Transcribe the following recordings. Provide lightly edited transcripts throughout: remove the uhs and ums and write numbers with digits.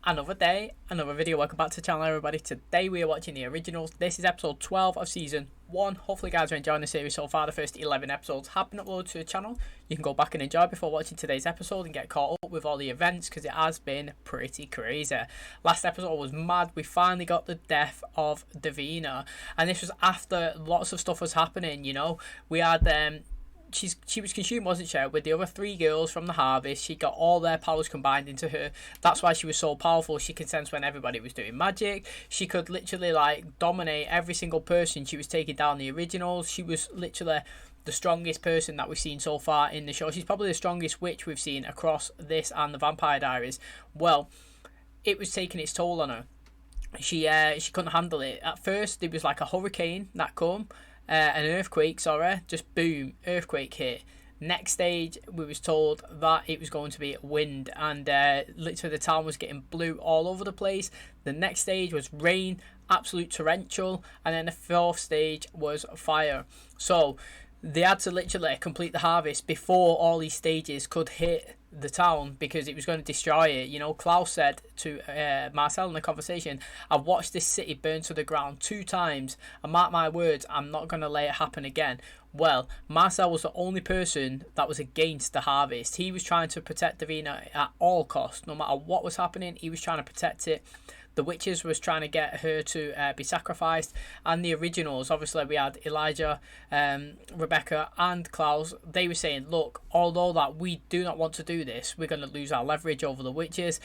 Another day, another video. Welcome back to the channel, everybody. Today we are watching the originals. This is episode 12 of season 1. Hopefully guys are enjoying the series so far. The first 11 episodes have been uploaded to the channel. You can go back and enjoy before watching today's episode and get caught up with all the events, because it has been pretty crazy. Last episode was mad. We finally got the death of Davina, and this was after lots of stuff was happening. You know, we had she was consumed, wasn't she, with the other 3 girls from the harvest. She got all their powers combined into her. That's why she was so powerful. She could sense when everybody was doing magic. She could literally like dominate every single person. She was taking down the originals. She was literally the strongest person that we've seen so far in the show. She's probably the strongest witch we've seen across this and the Vampire Diaries. Well, it was taking its toll on her. She couldn't handle it. At first there was like a hurricane that come, an earthquake, just boom, earthquake hit. Next stage, we was told that it was going to be wind, and literally the town was getting blew all over the place. The next stage was rain, absolute torrential, and then the 4th stage was fire. So they had to literally complete the harvest before all these stages could hit the town, because it was going to destroy it. You know, Klaus said to Marcel in the conversation, I've watched this city burn to the ground 2 times, and mark my words, I'm not going to let it happen again. Well, Marcel was the only person that was against the harvest. He was trying to protect Davina at all costs. No matter what was happening, he was trying to protect it. The witches was trying to get her to be sacrificed, and the originals, obviously we had Elijah, Rebecca and Klaus. They were saying, look, although that we do not want to do this, we're going to lose our leverage over the witches.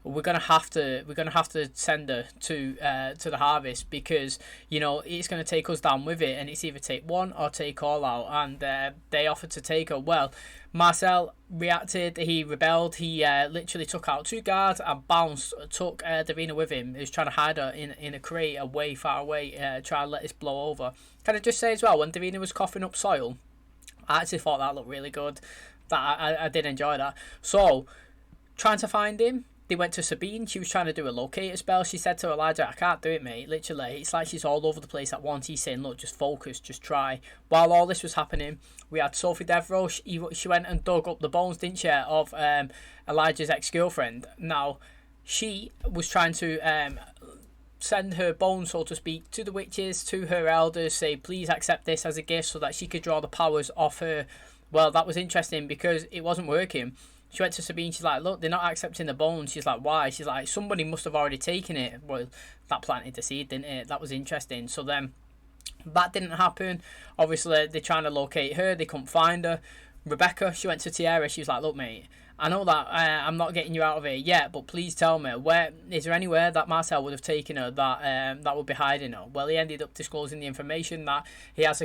We're gonna have to send her to the harvest, because you know it's gonna take us down with it, and it's either take one or take all out. And they offered to take her. Well, Marcel reacted. He rebelled. He literally took out 2 guards and bounced. Took Davina with him. He was trying to hide her in a crate away, far away. Try to let this blow over. Can I just say as well, when Davina was coughing up soil, I actually thought that looked really good. That I did enjoy that. So trying to find him. They went to Sabine. She was trying to do a locator spell. She said to Elijah, I can't do it, mate. Literally, it's like she's all over the place at once. He's saying, look, just focus, just try. While all this was happening, we had Sophie Devereaux. She went and dug up the bones, didn't she, of Elijah's ex-girlfriend. Now, she was trying to send her bones, so to speak, to the witches, to her elders, say, please accept this as a gift, so that she could draw the powers off her. Well, that was interesting, because it wasn't working. She went to Sabine, she's like, look, they're not accepting the bones. She's like, why? She's like, somebody must have already taken it. Well, that planted the seed, didn't it? That was interesting. So then, that didn't happen. Obviously, they're trying to locate her. They couldn't find her. Rebecca, she went to Tierra. She was like, look, mate, I know that I'm not getting you out of here yet, but please tell me, where is there anywhere that Marcel would have taken her that would be hiding her? Well, he ended up disclosing the information that he has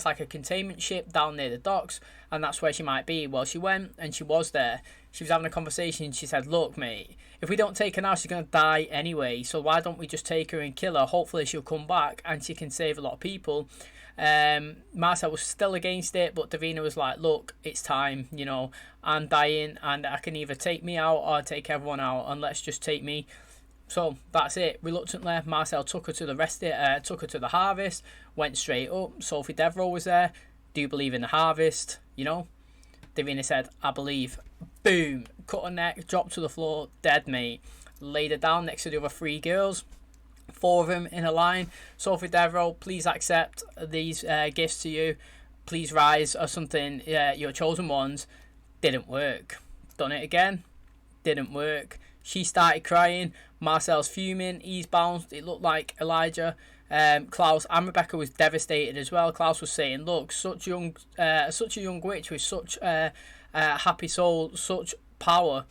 like a containment ship down near the docks, and that's where she might be. Well, she went and she was there. She was having a conversation. She said, look, mate, if we don't take her now, she's going to die anyway, so why don't we just take her and kill her? Hopefully she'll come back and she can save a lot of people. Marcel was still against it, but Davina was like, look, it's time, you know, I'm dying, and I can either take me out or take everyone out, and let's just take me. So that's it. Reluctantly, Marcel took her to the harvest, went straight up. Sophie Devereaux was there. Do you believe in the harvest? You know, Davina said, I believe. Boom, cut her neck, dropped to the floor, dead, mate. Laid her down next to the other 3 girls. 4 of them in a line. Sophie Devereaux, please accept these gifts to you. Please rise or something. Your chosen ones. Didn't work. Done it again. Didn't work. She started crying. Marcel's fuming. He's bounced. It looked like Elijah. Klaus and Rebecca was devastated as well. Klaus was saying, look, such a young witch with such a happy soul, such power.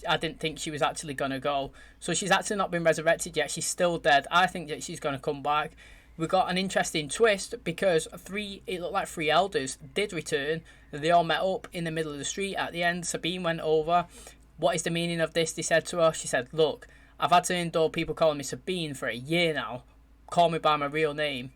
I didn't think she was actually going to go. So she's actually not been resurrected yet. She's still dead. I think that she's going to come back. We got an interesting twist, because it looked like 3 elders did return. They all met up in the middle of the street at the end. Sabine went over. What is the meaning of this? They said to her. She said, look, I've had to endure people calling me Sabine for a year now. Call me by my real name.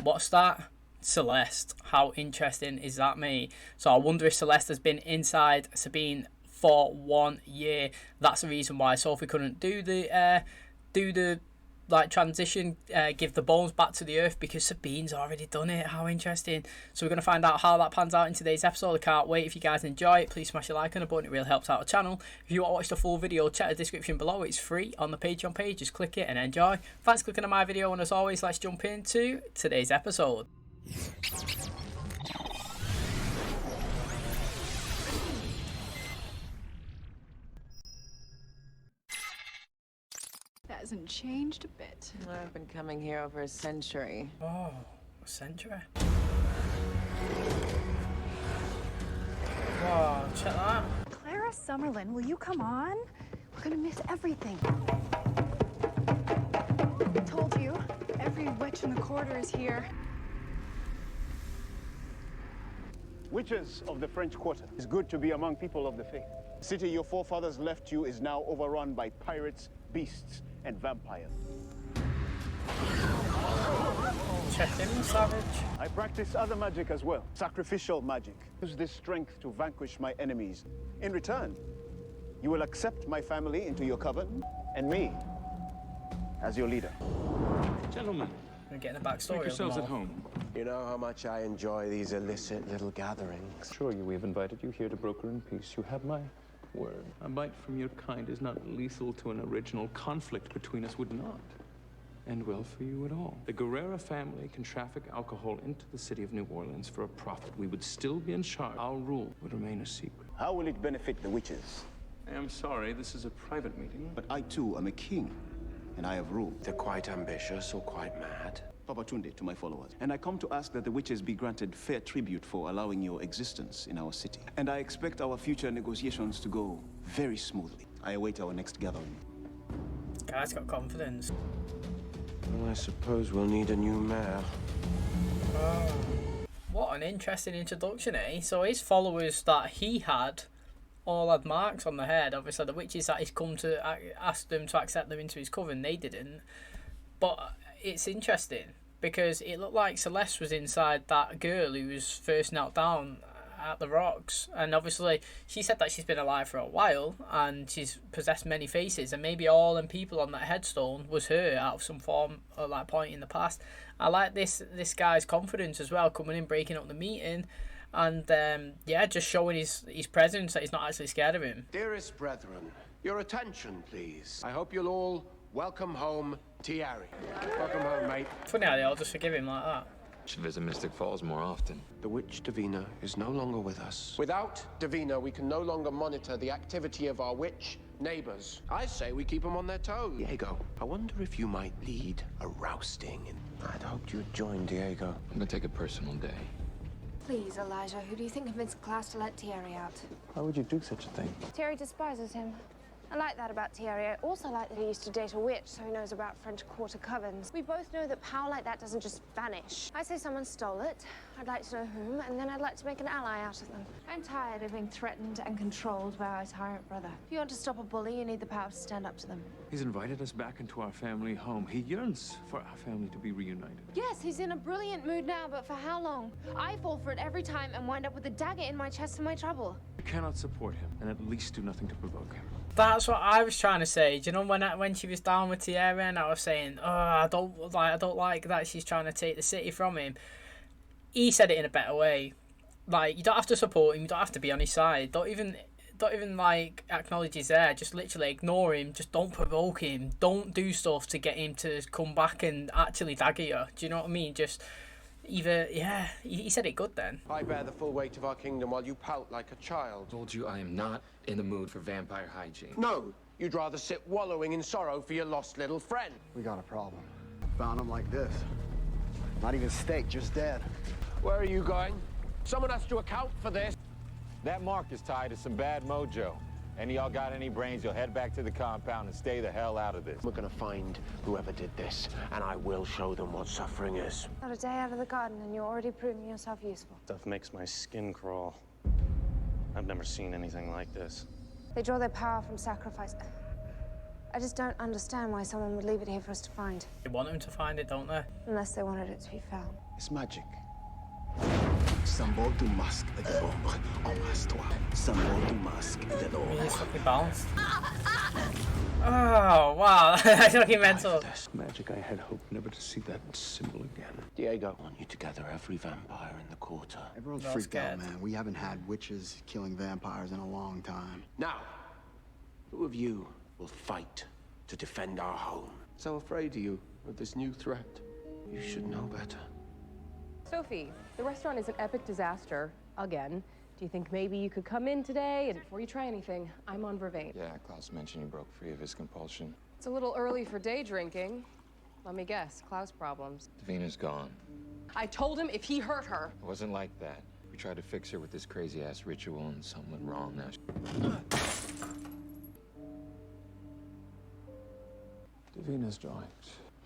What's that? Celeste. How interesting is that, mate? So I wonder if Celeste has been inside Sabine for 1 year. That's the reason why Sophie couldn't do the like transition, give the bones back to the earth because Sabine's already done it. How interesting. So we're going to find out how that pans out in today's episode. I can't wait. If you guys enjoy it, please smash a like on the button. It really helps out the channel. If you want to watch the full video, check the description below. It's free on the Patreon page. Just click it and enjoy. Thanks for clicking on my video, and as always, let's jump into today's episode. Hasn't changed a bit. I've been coming here over a century. Oh, a century. Wow, check that. Clara Summerlin, will you come on? We're gonna miss everything. I told you, every witch in the quarter is here. Witches of the French Quarter. It's good to be among people of the faith. The city your forefathers left you is now overrun by pirates, beasts, and vampires. Check him, savage. I practice other magic as well, sacrificial magic. Use this strength to vanquish my enemies. In return, you will accept my family into your coven, and me as your leader. Gentlemen, We're getting a backstory. make yourselves at home. You know how much I enjoy these illicit little gatherings. Sure, we've invited you here to broker in peace. You have my word. A bite from your kind is not lethal to an original. Conflict between us would not end well for you at all. The Guerrera family can traffic alcohol into the city of New Orleans for a profit. We would still be in charge. Our rule would remain a secret. How will it benefit the witches? I am sorry, this is a private meeting. But I too am a king, and I have rule. They're quite ambitious or quite mad. Papa Tunde to my followers. And I come to ask that the witches be granted fair tribute for allowing your existence in our city. And I expect our future negotiations to go very smoothly. I await our next gathering. Guy's got confidence. Well, I suppose we'll need a new mayor. What an interesting introduction, eh? So his followers that he had all had marks on the head. Obviously, the witches that he's come to ask them to accept them into his coven, they didn't. But it's interesting because it looked like Celeste was inside that girl who was first knelt down at the rocks, and obviously she said that she's been alive for a while and she's possessed many faces, and maybe all them people on that headstone was her out of some form or like point in the past. I like this guy's confidence as well, coming in, breaking up the meeting, and yeah, just showing his presence, that he's not actually scared of him. Dearest brethren, your attention, please. I hope you'll all welcome home Thierry. Welcome home, mate. Funny how they all just forgive him like that. Should visit Mystic Falls more often. The witch Davina is no longer with us. Without Davina, we can no longer monitor the activity of our witch neighbors. I say we keep them on their toes. Diego, I wonder if you might lead a rousting. I'd hoped you'd join, Diego. I'm gonna take a personal day. Please, Elijah, who do you think convinced Klaus to let Thierry out? Why would you do such a thing? Thierry despises him. I like that about Thierry. I also like that he used to date a witch, so he knows about French Quarter covens. We both know that power like that doesn't just vanish. I say someone stole it. I'd like to know whom, and then I'd like to make an ally out of them. I'm tired of being threatened and controlled by our tyrant brother. If you want to stop a bully, you need the power to stand up to them. He's invited us back into our family home. He yearns for our family to be reunited. Yes, he's in a brilliant mood now, but for how long? I fall for it every time and wind up with a dagger in my chest for my trouble. We cannot support him, and at least do nothing to provoke him. That's what I was trying to say. Do you know when she was down with Thierry and I was saying, oh, I don't like that she's trying to take the city from him. He said it in a better way. Like, you don't have to support him. You don't have to be on his side. Don't even like acknowledge he's there. Just literally ignore him. Just don't provoke him. Don't do stuff to get him to come back and actually dagger you. Do you know what I mean? Just either, yeah. He said it good then. I bear the full weight of our kingdom while you pout like a child. Told you I am not in the mood for vampire hygiene. No, you'd rather sit wallowing in sorrow for your lost little friend. We got a problem. Found him like this. Not even steak, just dead. Where are you going? Someone has to account for this. That mark is tied to some bad mojo. Any of y'all got any brains, you'll head back to the compound and stay the hell out of this. We're gonna find whoever did this, and I will show them what suffering is. Not a day out of the garden and you're already proving yourself useful. Stuff makes my skin crawl. I've never seen anything like this. They draw their power from sacrifice. I just don't understand why someone would leave it here for us to find. They want him to find it, don't they? Unless they wanted it to be found. It's magic. Symbole du masque de l'ombre. Embrasse-toi. Symbole du masque de He's l'ombre. fucking balanced. Oh, wow. That's fucking mental. Magic, I had hoped never to see that symbol again. Diego, I want you to gather every vampire in the quarter. Everyone's Well freaked out, scared. man. We haven't had witches killing vampires in a long time. Now, who of you will fight to defend our home? So afraid of you with this new threat? You should know better. Sophie, the restaurant is an epic disaster, again. Do you think maybe you could come in today and before you try anything, I'm on Vervain. Yeah, Klaus mentioned he broke free of his compulsion. It's a little early for day drinking. Let me guess, Klaus problems. Davina's gone. I told him if he hurt her. It wasn't like that. We tried to fix her with this crazy-ass ritual and something went wrong now. Davina's drawings.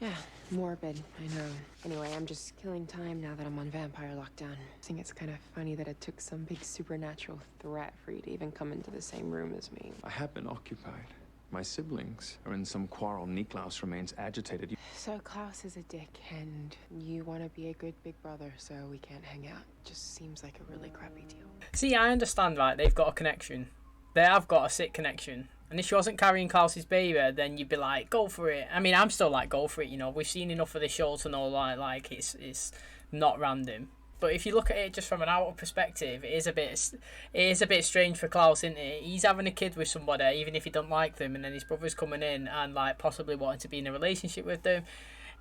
Yeah, morbid, I know. Anyway, I'm just killing time now that I'm on vampire lockdown. I think it's kind of funny that it took some big supernatural threat for you to even come into the same room as me. I have been occupied. My siblings are in some quarrel. Klaus remains agitated. So Klaus is a dick, and you want to be a good big brother, so we can't hang out. Just seems like a really crappy deal. See, I understand, right? They've got a connection. They have got a sick connection. And if she wasn't carrying Klaus's baby, then you'd be like, go for it. I mean, I'm still like, go for it, you know. We've seen enough of this show to know like it's not random. But if you look at it just from an outer perspective, it is a bit strange for Klaus, isn't it? He's having a kid with somebody, even if he don't like them, and then his brother's coming in and like possibly wanting to be in a relationship with them.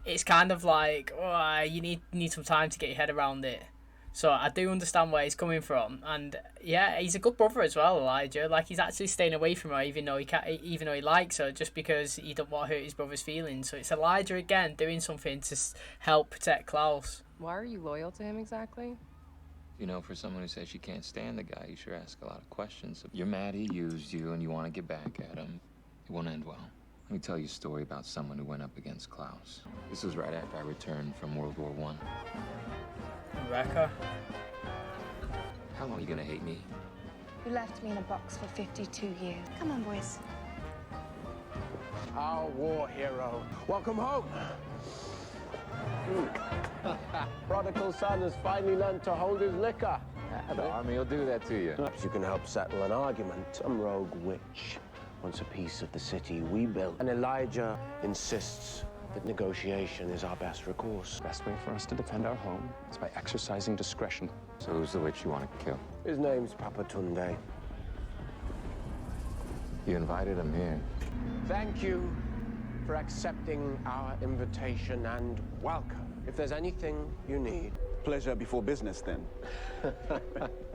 It's kind of like, oh, you need some time to get your head around it. So I do understand where he's coming from, and yeah, he's a good brother as well, Elijah. Like, he's actually staying away from her, even though he likes her, just because he don't want to hurt his brother's feelings. So it's Elijah again doing something to help protect Klaus. Why are you loyal to him exactly? You know, for someone who says she can't stand the guy, you sure ask a lot of questions. You're mad he used you and you want to get back at him. It won't end well. Let me tell you a story about someone who went up against Klaus. This was right after I returned from World War I. REBEKAH. How long are you gonna hate me? You left me in a box for 52 years. Come on, boys. Our war hero. Welcome home. Prodigal son has finally learned to hold his liquor. The army will do that to you. Perhaps you can help settle an argument. Some rogue witch wants a piece of the city we built. And Elijah insists that negotiation is our best recourse. Best way for us to defend our home is by exercising discretion. So who's the witch you want to kill? His name's Papa Tunde. You invited him here. Thank you for accepting our invitation and welcome. If there's anything you need. Pleasure before business, then.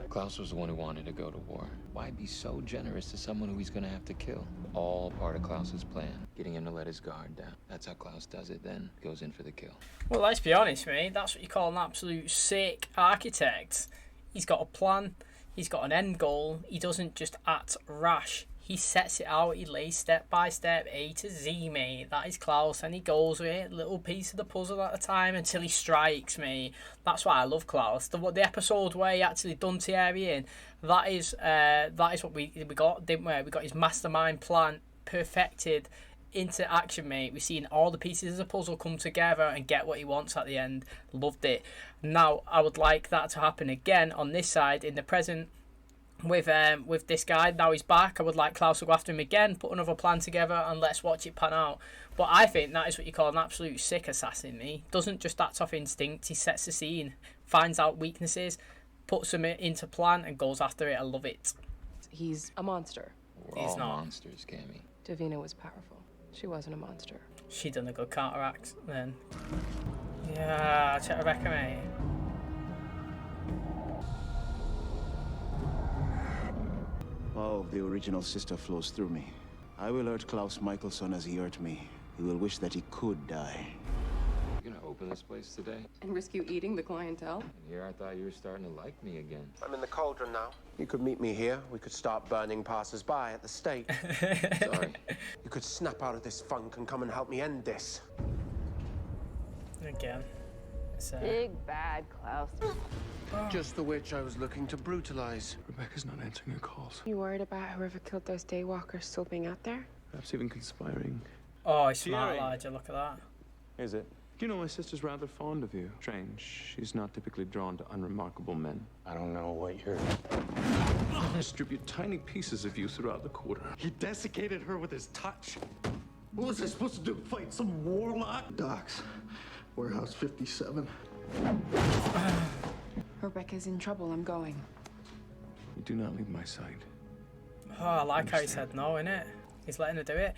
Klaus was the one who wanted to go to war. Why be so generous to someone who he's gonna have to kill? All part of Klaus's plan. Getting him to let his guard down. That's how Klaus does it, then goes in for the kill. Well, let's be honest, mate. That's what you call an absolute sick architect. He's got a plan. He's got an end goal. He doesn't just act rash. He sets it out. He lays step by step, A to Z, mate. That is Klaus, and he goes with it, little piece of the puzzle at a time until he strikes, mate. That's why I love Klaus. The episode where he actually done Thierry in, that is what we got, didn't we? We got his mastermind plan perfected into action, mate. We've seen all the pieces of the puzzle come together and get what he wants at the end. Loved it. Now I would like that to happen again on this side in the present. With this guy, now he's back. I would like Klaus to go after him again, put another plan together, and let's watch it pan out. But I think that is what you call an absolute sick assassin. Me doesn't just act off instinct. He sets the scene, finds out weaknesses, puts them into plan, and goes after it. I love it. He's a monster. We're He's all not. monsters, Cammy. Davina was powerful. She wasn't a monster. She done a good counteract then. Yeah, check REBEKAH, mate. Power of the original sister flows through me. I will hurt Klaus Michelson as he hurt me. He will wish that he could die. You gonna open this place today? And risk you eating the clientele? And here I thought you were starting to like me again. I'm in the cauldron now. You could meet me here. We could start burning passers-by at the stake. Sorry. You could snap out of this funk and come and help me end this. Again. Big bad Klaus. Just the witch I was looking to brutalize. REBEKAH's not answering her calls. You worried about whoever killed those daywalkers still being out there? Perhaps even conspiring. Oh, he's smart, Thierry. Elijah. Look at that. Is it? You know, my sister's rather fond of you. Strange. She's not typically drawn to unremarkable men. I don't know what you're... Distribute tiny pieces of you throughout the quarter. He desiccated her with his touch. What was I supposed to do? Fight some warlock? Docks. Warehouse 57. Rebecca's in trouble. I'm going. You do not leave my side. Oh, I like how he said no, innit? He's letting her do it.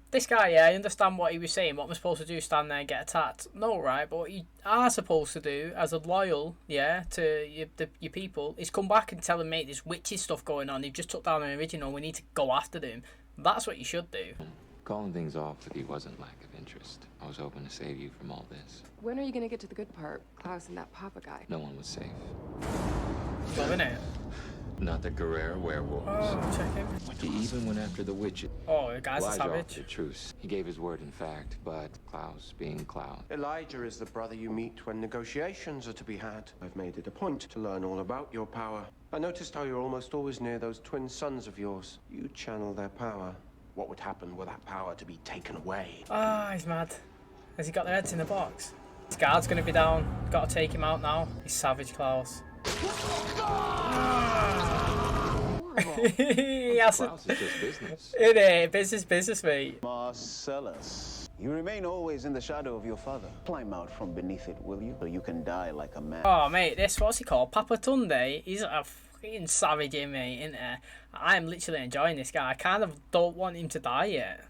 This guy, yeah, I understand what he was saying. What am I supposed to do? Stand there and get attacked? No, right? But what you are supposed to do, as a loyal, yeah, to your people, is come back and tell them, mate, there's witches stuff going on. They've just took down an original. We need to go after them. That's what you should do. Calling things off with you wasn't lack of interest. I was hoping to save you from all this. When are you gonna get to the good part? Klaus and that Papa guy. No one was safe. Loving it. Not the Guerrero werewolves. Oh, check him. He even went after the witches. Oh, the guy's a Elijah savage. offered a truce. He gave his word, in fact, but Klaus, being Klaus. Elijah is the brother you meet when negotiations are to be had. I've made it a point to learn all about your power. I noticed how you're almost always near those twin sons of yours. You channel their power. What would happen were that power to be taken away? Ah, he's mad. Has he got their heads in the box? His guard's going to be down. Got to take him out now. He's savage, Klaus. He has Klaus is just business. Business, mate. Marcellus, you remain always in the shadow of your father. Climb out from beneath it, will you? So you can die like a man. Oh, mate, what's he called? Papa Tunde. He's a fucking savage, mate, isn't he? I'm literally enjoying this guy. I kind of don't want him to die yet.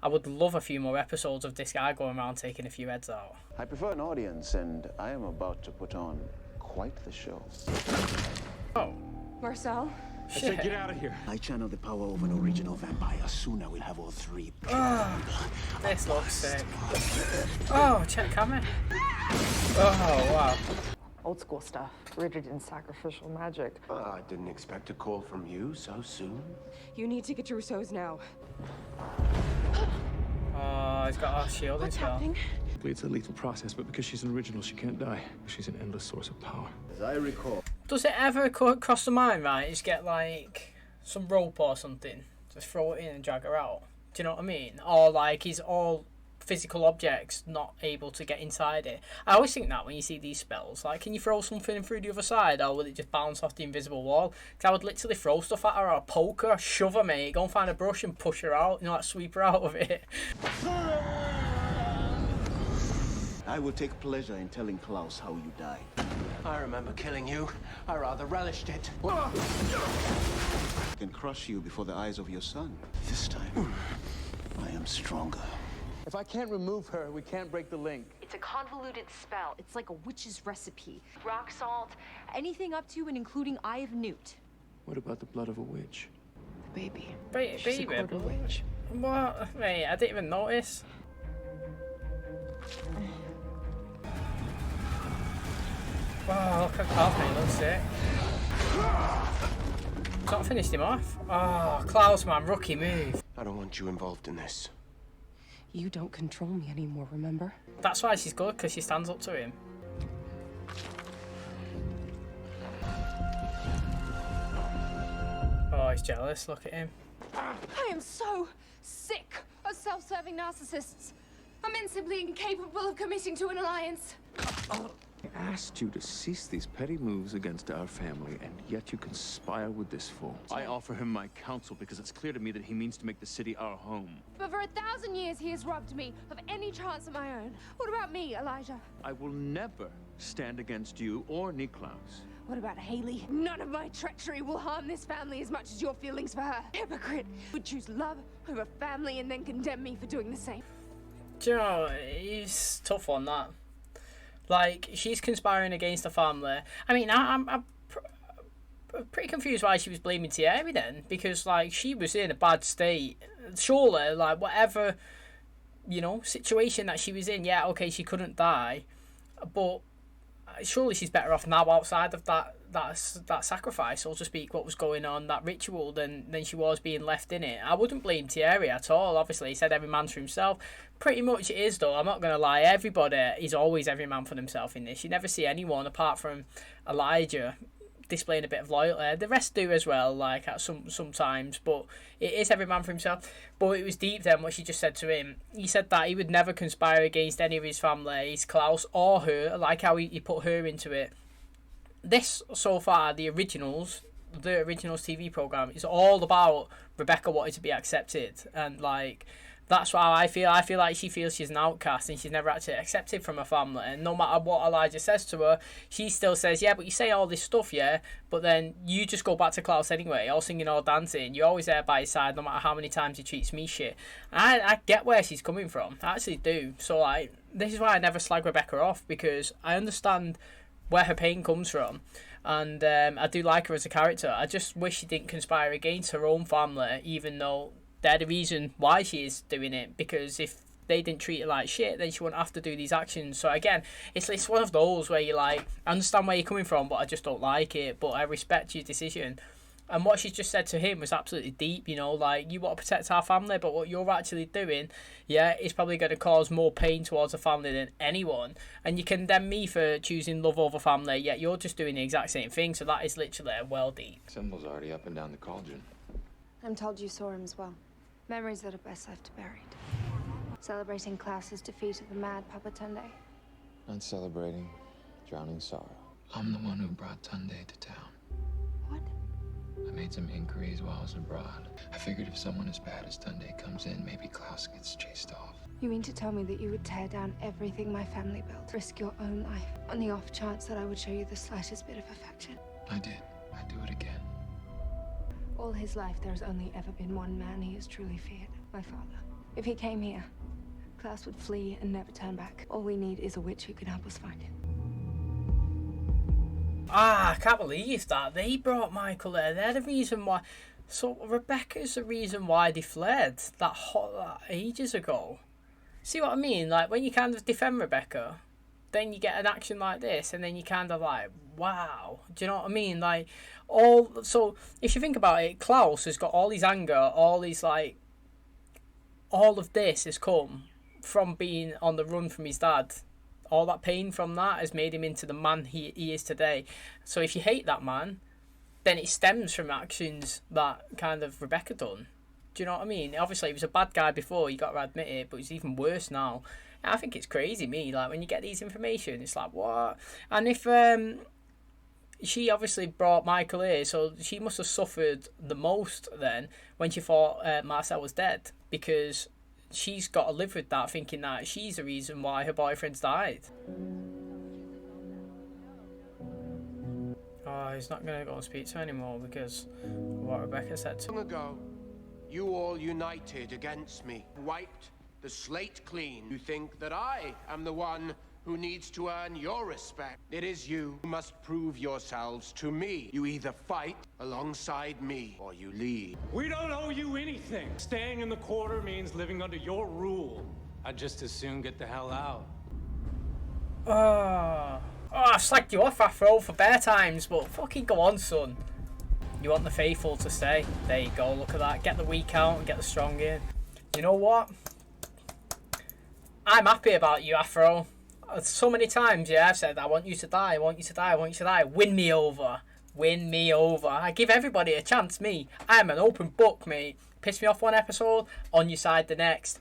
I would love a few more episodes of this guy going around taking a few heads out. I prefer an audience, and I am about to put on quite the show. Oh. Marcel? I said get out of here. I channel the power of an original vampire. Soon I will have all three. This looks sick. Oh, check camera. Oh, wow. Old school stuff, rooted in sacrificial magic. I didn't expect a call from you so soon. You need to get to Rousseau's now. Oh, he's got a shield as well. It's a lethal process, but because she's an original, she can't die. She's an endless source of power. As I recall. Does it ever cross the mind, right? Just get like some rope or something, just throw it in and drag her out. Do you know what I mean? Or like is all physical objects not able to get inside it? I always think that when you see these spells, like, can you throw something through the other side, or will it just bounce off the invisible wall? Because I would literally throw stuff at her, or poke her, or shove her, mate. Go and find a brush and push her out. You know, like sweep her out of it. I will take pleasure in telling Klaus how you died. I remember killing you. I rather relished it. I can crush you before the eyes of your son. This time, I am stronger. If I can't remove her, we can't break the link. It's a convoluted spell. It's like a witch's recipe. Rock salt, anything up to and including Eye of Newt. What about the blood of a witch? The baby. Baby, a quarter witch. What? Mate, I didn't even notice. Wow, look at Klaus, mate, looks sick. It's not finished him off. Oh, Klaus, man, rookie move. I don't want you involved in this. You don't control me anymore, remember? That's why she's good, because she stands up to him. Oh, he's jealous, look at him. I am so sick of self-serving narcissists. I'm men simply incapable of committing to an alliance. I asked you to cease these petty moves against our family, and yet you conspire with this fool. I offer him my counsel because it's clear to me that he means to make the city our home. But for 1,000 years, he has robbed me of any chance of my own. What about me, Elijah? I will never stand against you or Niklaus. What about Haley? None of my treachery will harm this family as much as your feelings for her. Hypocrite would choose love over family and then condemn me for doing the same. Do you know, he's tough on that. Like, she's conspiring against the family. I mean, I'm pretty confused why she was blaming Thierry then, because, like, she was in a bad state. Surely, like, whatever, you know, situation that she was in, yeah, okay, she couldn't die, but surely she's better off now outside of that sacrifice, so to speak, what was going on, that ritual, than she was being left in it. I wouldn't blame Thierry at all. Obviously, he said every man for himself. Pretty much it is, though. I'm not going to lie. Everybody is always every man for themselves in this. You never see anyone, apart from Elijah, displaying a bit of loyalty. The rest do as well, like at sometimes, but it is every man for himself. But it was deep then what she just said to him. He said that he would never conspire against any of his family, his Klaus or her. I like how he put her into it. This, so far, the originals TV program is all about Rebecca wanting to be accepted, and like That's how I feel. I feel like she feels she's an outcast and she's never actually accepted from her family. And no matter what Elijah says to her, she still says, yeah, but you say all this stuff, yeah, but then you just go back to Klaus anyway, all singing, all dancing. You're always there by his side, no matter how many times he treats me shit. And I get where she's coming from. I actually do. So, like, this is why I never slag Rebecca off, because I understand where her pain comes from. And I do like her as a character. I just wish she didn't conspire against her own family, even though they're the reason why she is doing it, because if they didn't treat her like shit, then she wouldn't have to do these actions. So again, it's one of those where you're like, I understand where you're coming from, but I just don't like it, but I respect your decision. And what she just said to him was absolutely deep, you know, like, you want to protect our family, but what you're actually doing, yeah, is probably going to cause more pain towards the family than anyone. And you condemn me for choosing love over family, yet you're just doing the exact same thing. So that is literally well deep. Symbol's already up and down the cauldron. I'm told you saw him as well. Memories that are best left buried. Celebrating Klaus's defeat of the mad Papa Tunde. Not celebrating, drowning sorrow. I'm the one who brought Tunde to town. What? I made some inquiries while I was abroad. I figured if someone as bad as Tunde comes in, maybe Klaus gets chased off. You mean to tell me that you would tear down everything my family built, risk your own life, on the off chance that I would show you the slightest bit of affection? I did. I'd do it again. All his life, there has only ever been one man he has truly feared, my father. If he came here, Klaus would flee and never turn back. All we need is a witch who can help us find him. I can't believe that. They brought Michael there. They're the reason why. So Rebecca's the reason why they fled that ages ago. See what I mean? Like, when you kind of defend Rebecca, then you get an action like this, and then you kind of like, wow. Do you know what I mean? Like, so if you think about it, Klaus has got all his anger, all his, like, all of this has come from being on the run from his dad. All that pain from that has made him into the man he is today. So if you hate that man, then it stems from actions that kind of Rebecca done. Do you know what I mean? Obviously, he was a bad guy before, you got to admit it, but he's even worse now. I think it's crazy, me. Like, when you get these information, it's like, what? And if she obviously brought Michael here, so she must have suffered the most then when she thought Marcel was dead, because she's got to live with that, thinking that she's the reason why her boyfriend's died. Oh, he's not going to go and speak to her anymore because of what Rebecca said to him. Long ago, you all united against me, wiped the slate clean. You think that I am the one who needs to earn your respect. It is you who must prove yourselves to me. You either fight alongside me or you leave. We don't owe you anything. Staying in the quarter means living under your rule. I'd just as soon get the hell out. I slagged you off, Afro, for bear times, but fucking go on, son. You want the faithful to stay? There you go, look at that. Get the weak out and get the strong in. You know what? I'm happy about you, Afro. So many times, yeah, I've said, I want you to die, I want you to die, I want you to die. Win me over. Win me over. I give everybody a chance, me. I'm an open book, mate. Piss me off one episode, on your side the next.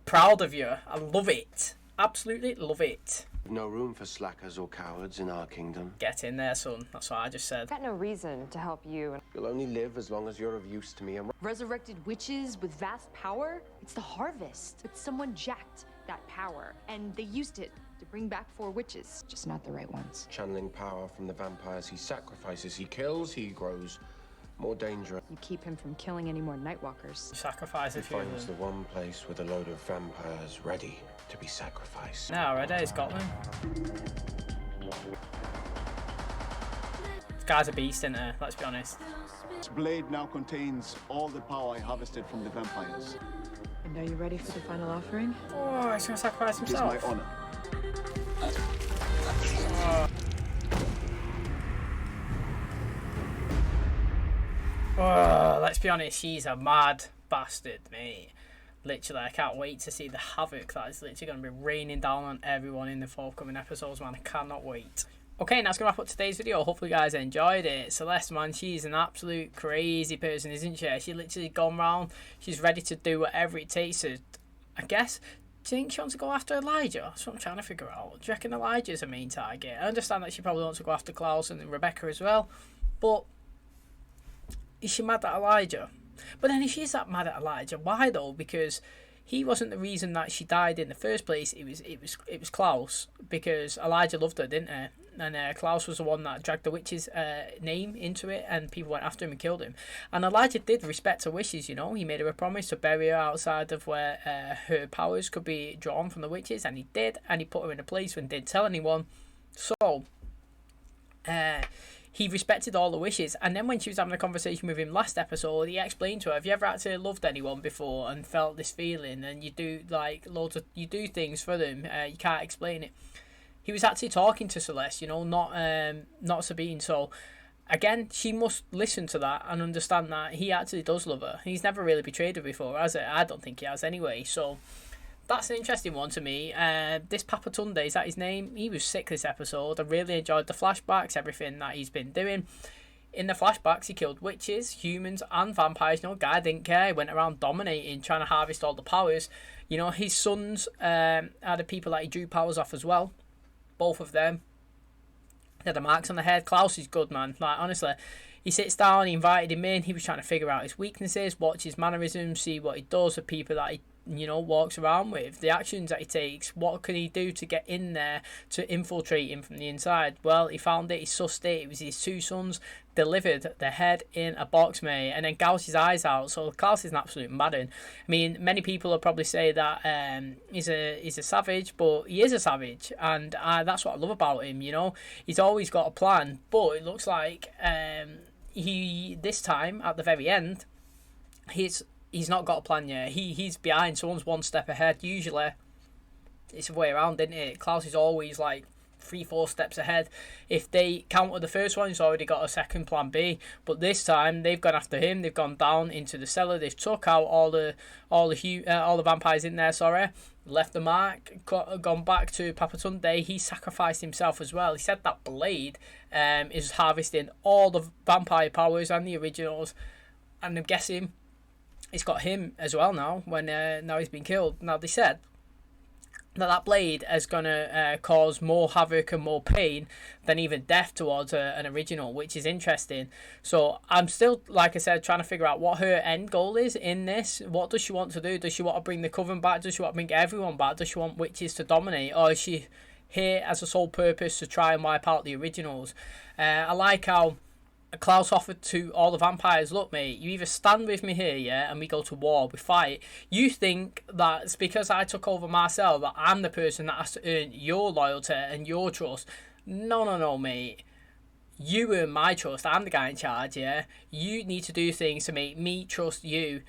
Proud of you. I love it. Absolutely love it. No room for slackers or cowards in our kingdom. Get in there, son. That's what I just said. I've got no reason to help you. You'll only live as long as you're of use to me. And Resurrected witches with vast power? It's the harvest. But someone jacked that power, and they used it to bring back 4 witches. Just not the right ones. channeling power from the vampires he sacrifices, he kills, he grows more dangerous. You keep him from killing any more Nightwalkers. Sacrifice a He few of finds them. the one place with a load of vampires ready to be sacrificed. No, Reday's got them. This guy's a beast, isn't he? Let's be honest. This blade now contains all the power I harvested from the vampires. And are you ready for the final offering? Oh, he's gonna sacrifice It is himself. my honor. Oh, let's be honest, she's a mad bastard, mate. Literally, I can't wait to see the havoc that is literally going to be raining down on everyone in the forthcoming episodes, man. I cannot wait. Okay, and that's going to wrap up today's video. Hopefully you guys enjoyed it. Celeste, man, she's an absolute crazy person, isn't she? She's literally gone round. She's ready to do whatever it takes to, I guess. Do you think she wants to go after Elijah? That's what I'm trying to figure out. Do you reckon Elijah's her main target? I understand that she probably wants to go after Klaus and Rebecca as well. But is she mad at Elijah? But then if she's that mad at Elijah, why though? Because he wasn't the reason that she died in the first place. It was Klaus, because Elijah loved her, didn't he? And Klaus was the one that dragged the witch's name into it, and people went after him and killed him. And Elijah did respect her wishes, you know. He made her a promise to bury her outside of where her powers could be drawn from the witches, and he did, and he put her in a place and didn't tell anyone. So he respected all the wishes. And then when she was having a conversation with him last episode, he explained to her, have you ever actually loved anyone before and felt this feeling, and you do like you do things for them, you can't explain it. He was actually talking to Celeste, you know, not Sabine. So again, she must listen to that and understand that he actually does love her. He's never really betrayed her before, has it? I don't think he has anyway. So that's an interesting one to me. This Papa Tunde, is that his name? He was sick this episode. I really enjoyed the flashbacks, everything that he's been doing. In the flashbacks, he killed witches, humans, and vampires. You know, guy didn't care. He went around dominating, trying to harvest all the powers. You know, his sons are the people that he drew powers off as well. Both of them. They had the marks on the head. Klaus is good, man. Like, honestly, he sits down, he invited him in. He was trying to figure out his weaknesses, watch his mannerisms, see what he does with people that he, you know, walks around with, the actions that he takes. What can he do to get in there to infiltrate him from the inside? Well, he found it, he sussed it. It was his two sons, delivered the head in a box, mate, and then gouged his eyes out. So Klaus is an absolute madden. I mean, many people will probably say that he's a savage, but he is a savage, and that's what I love about him. You know, he's always got a plan, but it looks like he this time at the very end, he's not got a plan yet. He's behind. Someone's one step ahead. Usually, it's the way around, isn't it? Klaus is always like 3-4 steps ahead. If they counter the first one, he's already got a second plan B. But this time, they've gone after him. They've gone down into the cellar. They've took out all the vampires in there. Sorry, left the mark. Gone back to Papa Tunde. He sacrificed himself as well. He said that blade is harvesting all the vampire powers and the originals. And I'm guessing it's got him as well now, when now he's been killed. Now, they said that blade is going to cause more havoc and more pain than even death towards an original, which is interesting. So I'm still, like I said, trying to figure out what her end goal is in this. What does she want to do? Does she want to bring the coven back? Does she want to bring everyone back? Does she want witches to dominate? Or is she here as a sole purpose to try and wipe out the originals? I like how Klaus offered to all the vampires, look mate, you either stand with me here, yeah, and we go to war, we fight. You think that it's because I took over Marcel that I'm the person that has to earn your loyalty and your trust. No, mate. You earn my trust. I'm the guy in charge, yeah. You need to do things to make me trust you.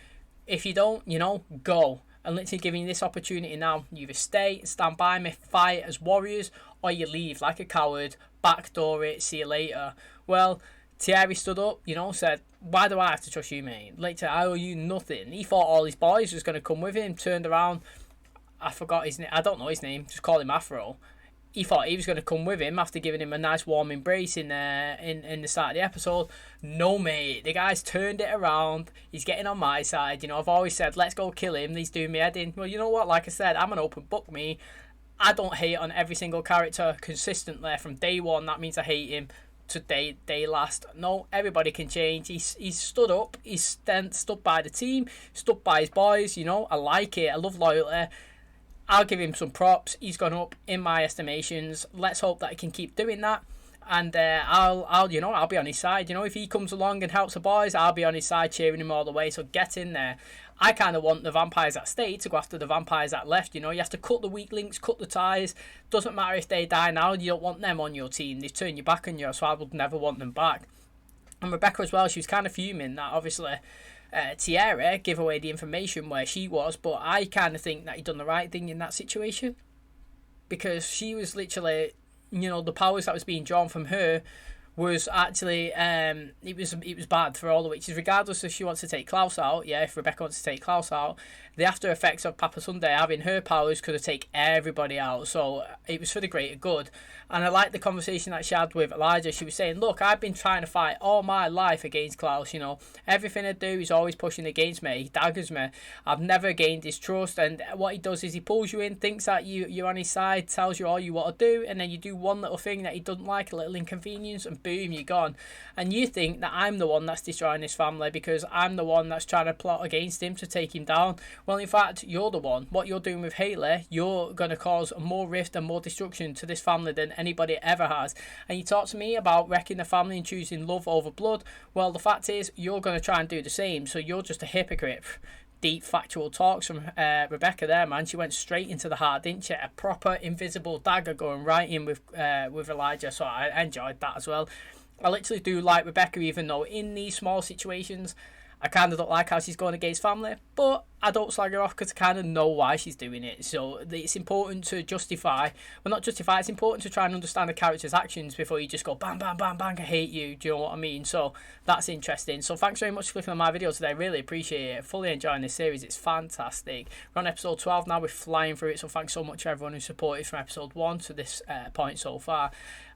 If you don't, you know, go. And literally giving you this opportunity now. You either stay, stand by me, fight as warriors, or you leave like a coward, backdoor it, see you later. Well, Thierry stood up, you know, said, why do I have to trust you, mate? Later, I owe you nothing. He thought all his boys was going to come with him, turned around. I forgot his name. I don't know his name. Just call him Afro. He thought he was going to come with him after giving him a nice warm embrace in the start of the episode. No, mate. The guy's turned it around. He's getting on my side. You know, I've always said, let's go kill him. He's doing me head in. Well, you know what? Like I said, I'm an open book, me. I don't hate on every single character consistently from day one. That means I hate him to day last. No, everybody can change. He's stood up. He's stood by the team. Stood by his boys. You know, I like it. I love loyalty. I'll give him some props. He's gone up in my estimations. Let's hope that he can keep doing that. And I'll be on his side. You know, if he comes along and helps the boys, I'll be on his side, cheering him all the way. So get in there. I kind of want the vampires that stayed to go after the vampires that left. You know, you have to cut the weak links, cut the ties. Doesn't matter if they die now. You don't want them on your team. They turn your back on you, so I would never want them back. And Rebecca as well, she was kind of fuming that obviously Thierry gave away the information where she was, but I kind of think that he done the right thing in that situation, because she was literally, you know, the powers that was being drawn from her was actually it was bad for all the witches, regardless if she wants to take Klaus out. Yeah, if Rebecca wants to take Klaus out, the after effects of Papa Sunday having her powers could have taken everybody out. So it was for the greater good. And I like the conversation that she had with Elijah. She was saying, look, I've been trying to fight all my life against Klaus, you know. Everything I do, he's always pushing against me. He daggers me. I've never gained his trust. And what he does is he pulls you in, thinks that you're on his side, tells you all you want to do, and then you do one little thing that he doesn't like, a little inconvenience, and boom, you're gone. And you think that I'm the one that's destroying his family because I'm the one that's trying to plot against him to take him down. Well, in fact, you're the one. What you're doing with Haley, you're going to cause more rift and more destruction to this family than anybody ever has. And you talk to me about wrecking the family and choosing love over blood. Well, the fact is, you're going to try and do the same. So you're just a hypocrite. Deep factual talks from Rebecca there, man. She went straight into the heart, didn't she? A proper invisible dagger going right in with Elijah. So I enjoyed that as well. I literally do like Rebecca, even though in these small situations I kind of don't like how she's going against family, but I don't slag her off because I kind of know why she's doing it. So it's important to justify, well, not justify, it's important to try and understand the character's actions before you just go bang, bang, bang, bang, I hate you. Do you know what I mean? So that's interesting. So thanks very much for clicking on my video today. Really appreciate it. Fully enjoying this series. It's fantastic. We're on episode 12 now. We're flying through it. So thanks so much to everyone who supported from episode 1 to this point so far.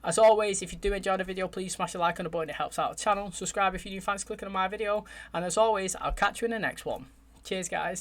As always, if you do enjoy the video, please smash a like on the button. It helps out the channel. Subscribe if you do. Thanks for clicking on my video. And as always, I'll catch you in the next one. Cheers, guys.